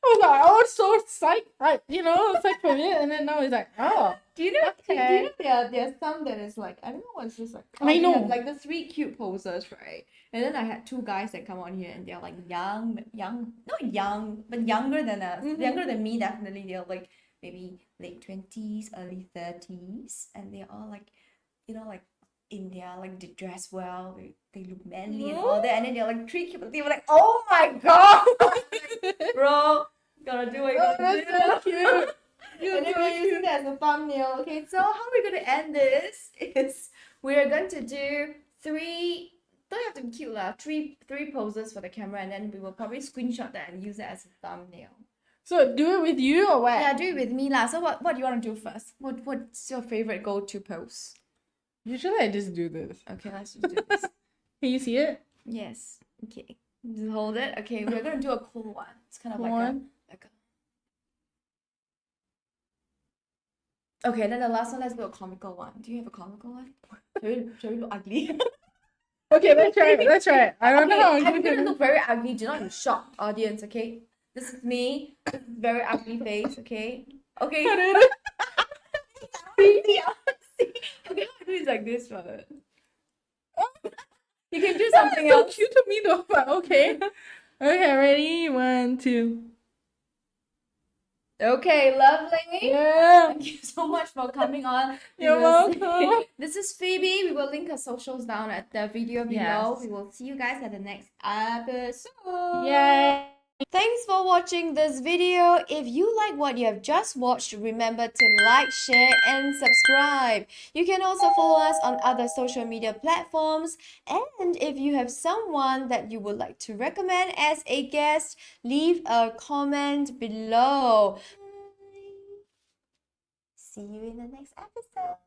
[SPEAKER 2] I was so psyched. Psyched for me, and then now it's like, oh.
[SPEAKER 1] Do you know? Okay. Do you know there's some that is like, I don't know what's just like.
[SPEAKER 2] I know.
[SPEAKER 1] Like the 3 cute posers, right? And then I had 2 guys that come on here, and they're like young, not young, but younger than us, younger than me definitely. They're like maybe late 20s, early 30s, and they're all like, you know, like India, like they dress well, they look manly and all that, and then they're like 3 cute. They were like, oh my god, bro, gotta do it.
[SPEAKER 2] That's so cute.
[SPEAKER 1] And then we're using that as a thumbnail. Okay, so how we're gonna end this is we're going to do 3. Don't have to be cute lah. 3 poses for the camera, and then we will probably screenshot that and use it as a thumbnail.
[SPEAKER 2] So do it with you or what?
[SPEAKER 1] Yeah, do it with me lah. So what do you want to do first? What's your favorite go-to pose?
[SPEAKER 2] Usually I just do this.
[SPEAKER 1] Okay, let's just do this.
[SPEAKER 2] Can you see it?
[SPEAKER 1] Yes. Okay. Just hold it. Okay, we're gonna do a cool one. It's kind of
[SPEAKER 2] Cool
[SPEAKER 1] like
[SPEAKER 2] one?
[SPEAKER 1] Okay, then the last one, let's do a comical one. Do you have a comical one? Shall we look ugly?
[SPEAKER 2] Okay, let's try it. I don't know how
[SPEAKER 1] I'm gonna look very ugly. Do not be shocked, audience, okay? This is me. This is very ugly face, okay? Okay. Okay, how I do is like this, but you can do something
[SPEAKER 2] So
[SPEAKER 1] else.
[SPEAKER 2] cute to me though, but okay. Okay, ready? 1, 2.
[SPEAKER 1] Okay, lovely.
[SPEAKER 2] Yeah.
[SPEAKER 1] Thank you so much for coming on.
[SPEAKER 2] You're welcome.
[SPEAKER 1] This is Phoebe. We will link her socials down at the video below.
[SPEAKER 2] Yes.
[SPEAKER 1] We will see you guys at the next episode.
[SPEAKER 2] Yay.
[SPEAKER 1] Thanks for watching this video. If you like what you have just watched, remember to like, share, and subscribe. You can also follow us on other social media platforms. And if you have someone that you would like to recommend as a guest, leave a comment below. See you in the next episode.